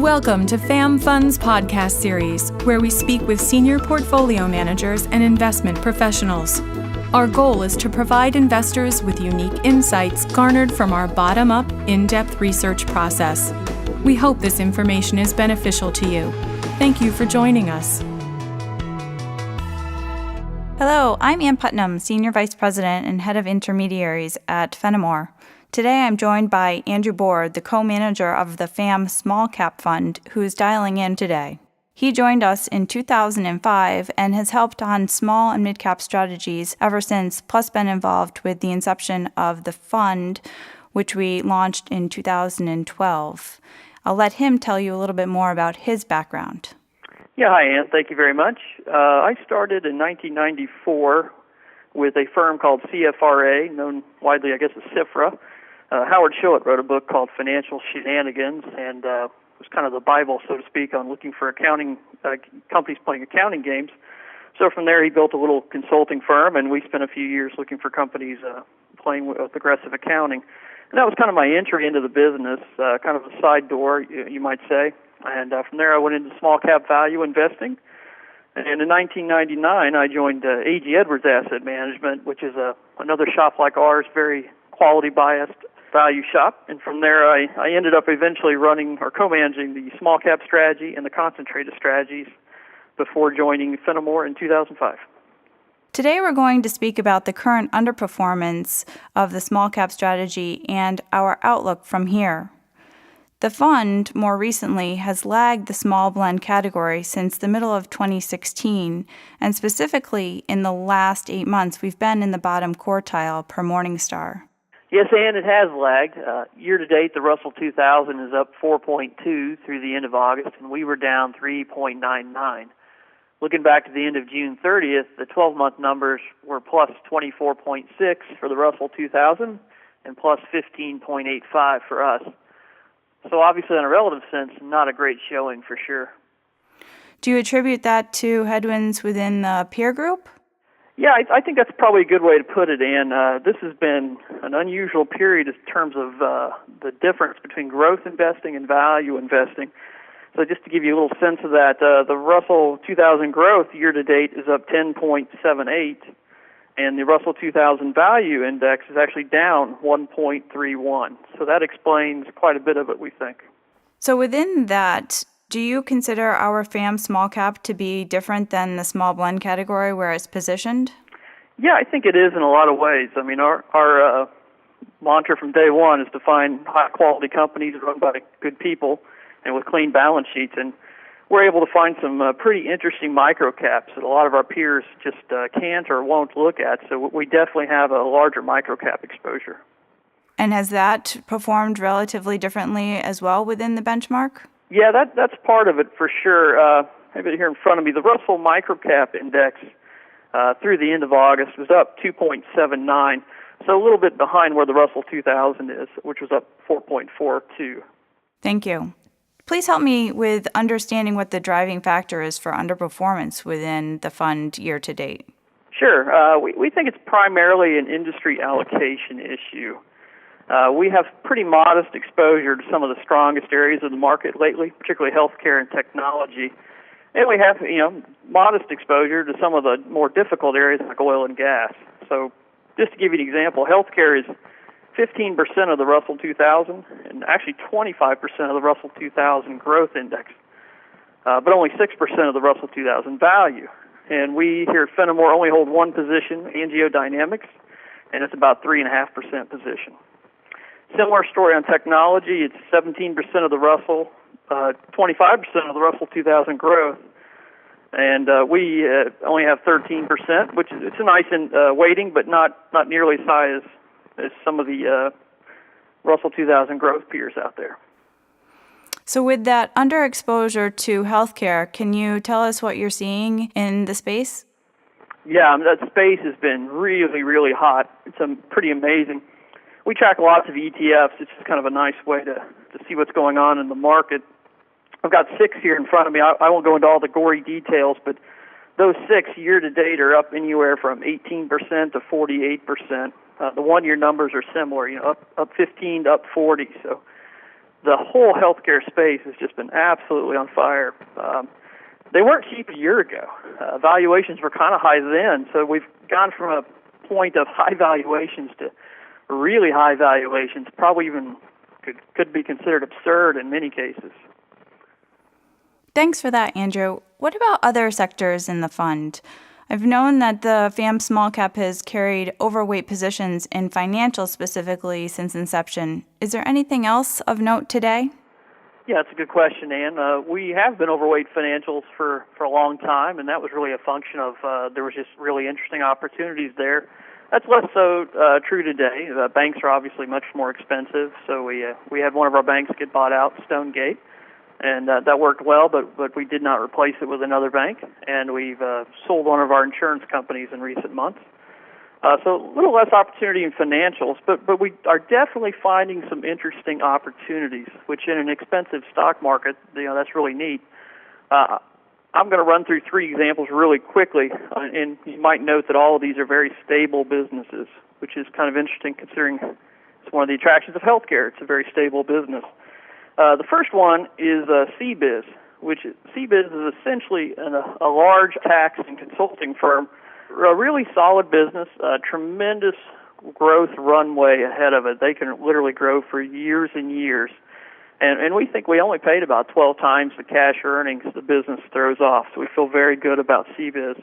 Welcome to FAM Funds podcast series, where we speak with senior portfolio managers and investment professionals. Our goal is to provide investors with unique insights garnered from our bottom-up, in-depth research process. We hope this information is beneficial to you. Thank you for joining us. Hello, I'm Ann Putnam, Senior Vice President and Head of Intermediaries at Fenimore. Today I'm joined by Andrew Boord, the co-manager of the FAM Small Cap Fund, who is dialing in today. He joined us in 2005 and has helped on small and mid-cap strategies ever since, plus been involved with the inception of the fund, which we launched in 2012. I'll let him tell you a little bit more about his background. Yeah, hi, Ann. Thank you very much. I started in 1994 with a firm called CFRA, known widely, I guess, as CIFRA. Howard Shillett wrote a book called Financial Shenanigans, and it was kind of the Bible, so to speak, on looking for accounting companies playing accounting games. So from there, he built a little consulting firm, and we spent a few years looking for companies playing with aggressive accounting. And that was kind of my entry into the business, kind of a side door, you might say. And from there, I went into small cap value investing. And in 1999, I joined A.G. Edwards Asset Management, which is another shop like ours, very quality-biased value shop. And from there, I ended up eventually running or co-managing the small cap strategy and the concentrated strategies before joining Fenimore in 2005. Today we're going to speak about the current underperformance of the small cap strategy and our outlook from here. The fund, more recently, has lagged the small blend category since the middle of 2016, and specifically in the last 8 months, we've been in the bottom quartile per Morningstar. Yes, Ann, it has lagged. Year-to-date, the Russell 2000 is up 4.2 through the end of August, and we were down 3.99. Looking back to the end of June 30th, the 12-month numbers were plus 24.6 for the Russell 2000 and plus 15.85 for us. So obviously, in a relative sense, not a great showing for sure. Do you attribute that to headwinds within the peer group? Yeah, I think that's probably a good way to put it, Ann. This has been an unusual period in terms of the difference between growth investing and value investing. So just to give you a little sense of that, the Russell 2000 growth year-to-date is up 10.78, and the Russell 2000 value index is actually down 1.31. So that explains quite a bit of it, we think. So within that, do you consider our FAM small cap to be different than the small blend category where it's positioned? Yeah, I think it is in a lot of ways. I mean, our mantra from day one is to find high-quality companies run by good people and with clean balance sheets. And we're able to find some pretty interesting microcaps that a lot of our peers just can't or won't look at. So we definitely have a larger microcap exposure. And has that performed relatively differently as well within the benchmark? Yeah, that's part of it for sure. I have it here in front of me. The Russell Microcap Index through the end of August was up 2.79, so a little bit behind where the Russell 2000 is, which was up 4.42. Thank you. Please help me with understanding what the driving factor is for underperformance within the fund year to date. Sure. We think it's primarily an industry allocation issue. We have pretty modest exposure to some of the strongest areas of the market lately, particularly healthcare and technology. And we have, modest exposure to some of the more difficult areas like oil and gas. So just to give you an example, healthcare is 15% of the Russell 2000 and actually 25% of the Russell 2000 growth index, but only 6% of the Russell 2000 value. And we here at Fenimore only hold one position, AngioDynamics, and it's about 3.5% position. Similar story on technology. It's 17% of the Russell, 25% of the Russell 2000 growth, and we only have 13%, which is it's a nice weighting, but not nearly as high as some of the Russell 2000 growth peers out there. So with that underexposure to healthcare, can you tell us what you're seeing in the space? Yeah, that space has been really, really hot. It's pretty amazing. We track lots of ETFs. It's just kind of a nice way to see what's going on in the market. I've got 6 here in front of me. I won't go into all the gory details, but those 6 year-to-date are up anywhere from 18% to 48%. The one-year numbers are similar, up 15 to up 40. So the whole healthcare space has just been absolutely on fire. They weren't cheap a year ago. Valuations were kind of high then, so we've gone from a point of high valuations to really high valuations, probably even could be considered absurd in many cases. Thanks for that, Andrew. What about other sectors in the fund? I've known that the FAM Small Cap has carried overweight positions in financials specifically since inception. Is there anything else of note today? Yeah, it's a good question, Ann. We have been overweight financials for a long time, and that was really a function of there was just really interesting opportunities there. That's less so true today. Banks are obviously much more expensive, so we had one of our banks get bought out, Stonegate, and that worked well, but we did not replace it with another bank, and we've sold one of our insurance companies in recent months. So a little less opportunity in financials, but we are definitely finding some interesting opportunities, which in an expensive stock market, that's really neat. I'm going to run through three examples really quickly, and you might note that all of these are very stable businesses, which is kind of interesting considering it's one of the attractions of healthcare. It's a very stable business. The first one is CBiz, which CBiz is essentially a large tax and consulting firm. A really solid business, tremendous growth runway ahead of it. They can literally grow for years and years. And we think we only paid about 12 times the cash earnings the business throws off, so we feel very good about CBiz.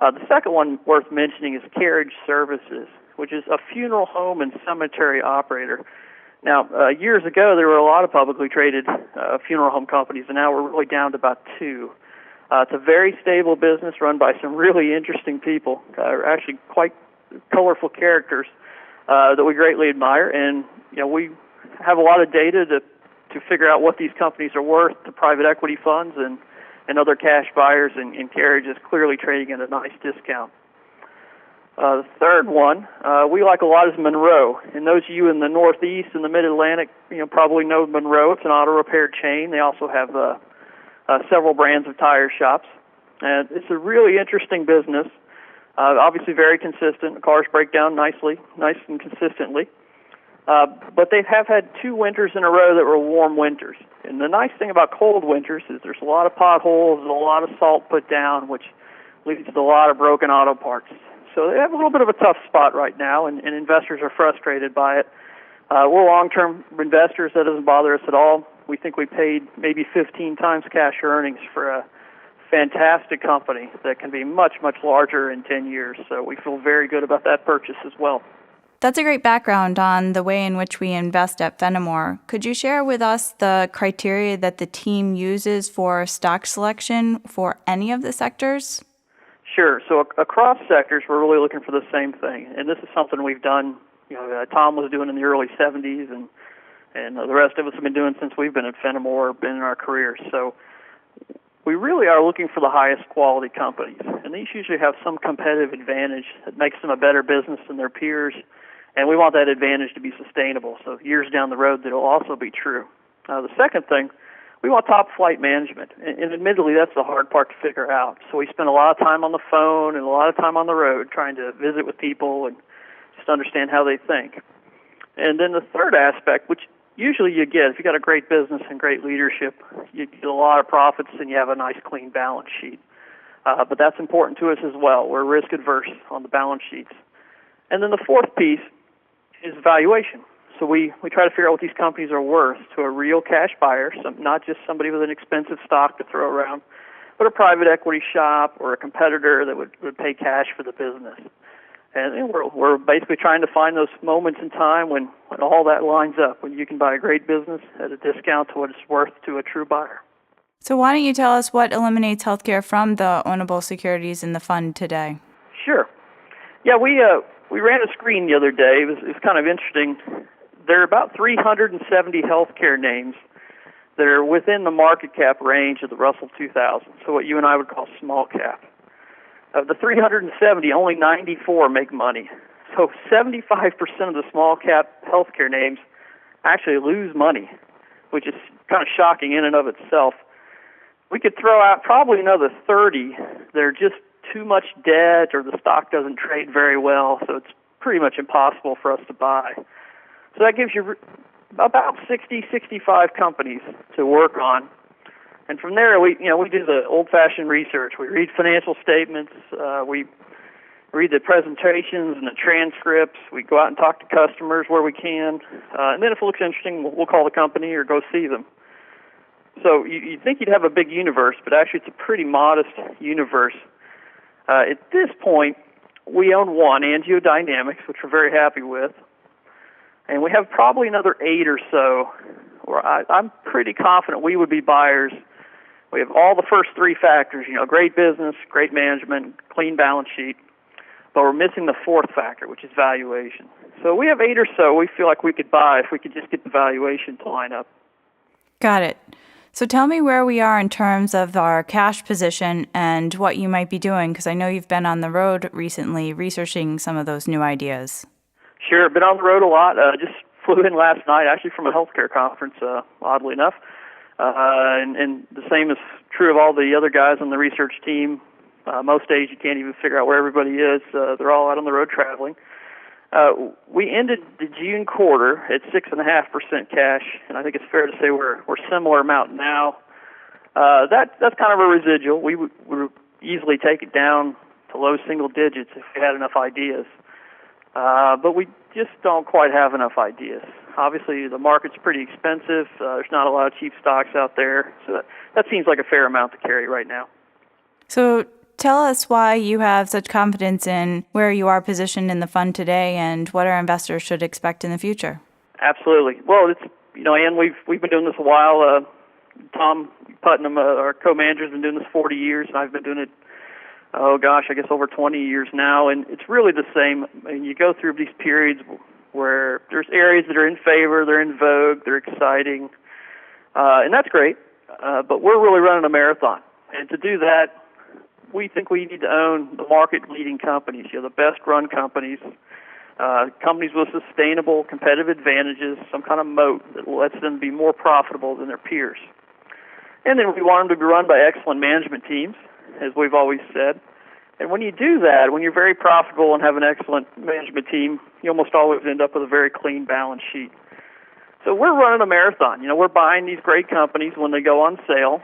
The second one worth mentioning is Carriage Services, which is a funeral home and cemetery operator. Now, years ago, there were a lot of publicly traded funeral home companies, and now we're really down to about two. It's a very stable business run by some really interesting people, actually quite colorful characters that we greatly admire. And we have a lot of data to figure out what these companies are worth to private equity funds and other cash buyers, and Carriage is clearly trading at a nice discount. The third one we like a lot is Monroe. And those of you in the Northeast and the Mid-Atlantic probably know Monroe. It's an auto repair chain. They also have several brands of tire shops. And it's a really interesting business, obviously very consistent. The cars break down nice and consistently. But they have had 2 winters in a row that were warm winters. And the nice thing about cold winters is there's a lot of potholes and a lot of salt put down, which leads to a lot of broken auto parts. So they have a little bit of a tough spot right now, and investors are frustrated by it. We're long-term investors. That doesn't bother us at all. We think we paid maybe 15 times cash earnings for a fantastic company that can be much, much larger in 10 years. So we feel very good about that purchase as well. That's a great background on the way in which we invest at Fenimore. Could you share with us the criteria that the team uses for stock selection for any of the sectors? Sure. So across sectors, we're really looking for the same thing. And this is something we've done, Tom was doing in the early 70s, and the rest of us have been doing since we've been at Fenimore, been in our careers. So we really are looking for the highest quality companies. And these usually have some competitive advantage that makes them a better business than their peers. And we want that advantage to be sustainable. So years down the road, that'll also be true. The second thing, we want top flight management. And admittedly, that's the hard part to figure out. So we spend a lot of time on the phone and a lot of time on the road trying to visit with people and just understand how they think. And then the third aspect, which usually you get, if you got a great business and great leadership, you get a lot of profits and you have a nice clean balance sheet. But that's important to us as well. We're risk adverse on the balance sheets. And then the fourth piece is valuation. So we try to figure out what these companies are worth to a real cash buyer, not just somebody with an expensive stock to throw around, but a private equity shop or a competitor that would pay cash for the business. And we're basically trying to find those moments in time when all that lines up, when you can buy a great business at a discount to what it's worth to a true buyer. So why don't you tell us what eliminates healthcare from the ownable securities in the fund today? Sure. Yeah, we ran a screen the other day. It was kind of interesting. There are about 370 healthcare names that are within the market cap range of the Russell 2000, so what you and I would call small cap. Of the 370, only 94 make money. So 75% of the small cap healthcare names actually lose money, which is kind of shocking in and of itself. We could throw out probably another 30 that are just too much debt or the stock doesn't trade very well, so it's pretty much impossible for us to buy. So that gives you about 60, 65 companies to work on. And from there, we do the old-fashioned research. We read financial statements. We read the presentations and the transcripts. We go out and talk to customers where we can. And then if it looks interesting, we'll call the company or go see them. So you'd think you'd have a big universe, but actually it's a pretty modest universe. At this point, we own one, Angiodynamics, which we're very happy with. And we have probably another 8 or so where I'm pretty confident we would be buyers. We have all the first 3 factors, great business, great management, clean balance sheet. But we're missing the 4th factor, which is valuation. So we have 8 or so we feel like we could buy if we could just get the valuation to line up. Got it. So tell me where we are in terms of our cash position and what you might be doing, because I know you've been on the road recently researching some of those new ideas. Sure, been on the road a lot. Just flew in last night, actually from a healthcare conference, oddly enough. And the same is true of all the other guys on the research team. Most days you can't even figure out where everybody is. They're all out on the road traveling. We ended the June quarter at 6.5% cash, and I think it's fair to say we're similar amount now. That's kind of a residual. We would easily take it down to low single digits if we had enough ideas. But we just don't quite have enough ideas. Obviously, the market's pretty expensive. There's not a lot of cheap stocks out there. So that seems like a fair amount to carry right now. So tell us why you have such confidence in where you are positioned in the fund today and what our investors should expect in the future. Absolutely. Well, it's Ann, we've been doing this a while. Tom Putnam, our co-manager, has been doing this 40 years, and I've been doing it, I guess over 20 years now. And it's really the same. I mean, you go through these periods where there's areas that are in favor, they're in vogue, they're exciting, and that's great. But we're really running a marathon, and to do that, we think we need to own the market-leading companies, the best-run companies, companies with sustainable competitive advantages, some kind of moat that lets them be more profitable than their peers. And then we want them to be run by excellent management teams, as we've always said. And when you do that, when you're very profitable and have an excellent management team, you almost always end up with a very clean balance sheet. So we're running a marathon. We're buying these great companies when they go on sale.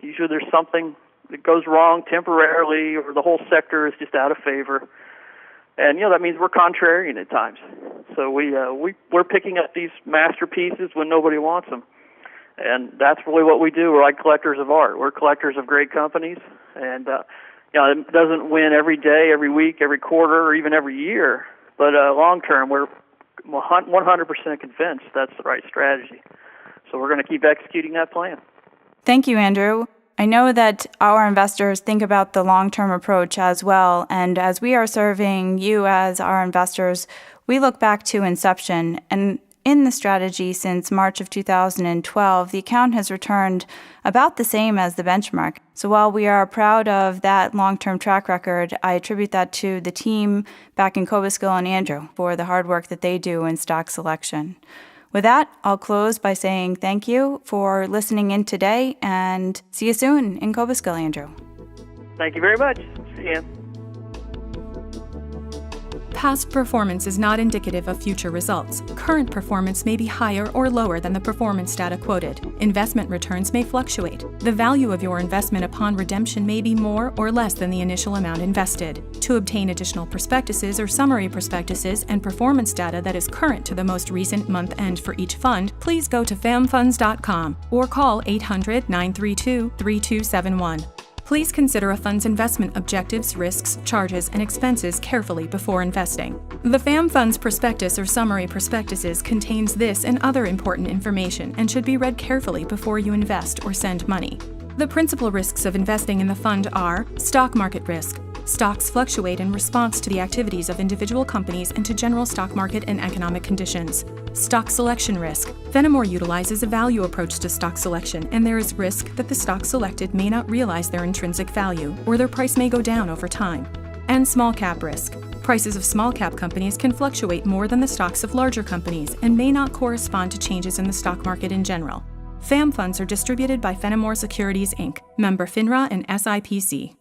Usually there's something that goes wrong temporarily, or the whole sector is just out of favor. And, that means we're contrarian at times. So we're picking up these masterpieces when nobody wants them. And that's really what we do. We're like collectors of art. We're collectors of great companies. And, it doesn't win every day, every week, every quarter, or even every year. But long term, we're 100% convinced that's the right strategy. So we're going to keep executing that plan. Thank you, Andrew. I know that our investors think about the long-term approach as well, and as we are serving you as our investors, we look back to inception, and in the strategy since March of 2012, the account has returned about the same as the benchmark. So while we are proud of that long-term track record, I attribute that to the team back in Cobleskill and Andrew for the hard work that they do in stock selection. With that, I'll close by saying thank you for listening in today, and see you soon in Cobleskill, Andrew. Thank you very much. See you. Past performance is not indicative of future results. Current performance may be higher or lower than the performance data quoted. Investment returns may fluctuate. The value of your investment upon redemption may be more or less than the initial amount invested. To obtain additional prospectuses or summary prospectuses and performance data that is current to the most recent month end for each fund, please go to famfunds.com or call 800-932-3271. Please consider a fund's investment objectives, risks, charges, and expenses carefully before investing. The FAM Fund's prospectus or summary prospectuses contains this and other important information and should be read carefully before you invest or send money. The principal risks of investing in the fund are stock market risk. Stocks fluctuate in response to the activities of individual companies and to general stock market and economic conditions. Stock selection risk. Fenimore utilizes a value approach to stock selection, and there is risk that the stocks selected may not realize their intrinsic value, or their price may go down over time. And small cap risk. Prices of small cap companies can fluctuate more than the stocks of larger companies and may not correspond to changes in the stock market in general. FAM funds are distributed by Fenimore Securities, Inc., member FINRA and SIPC.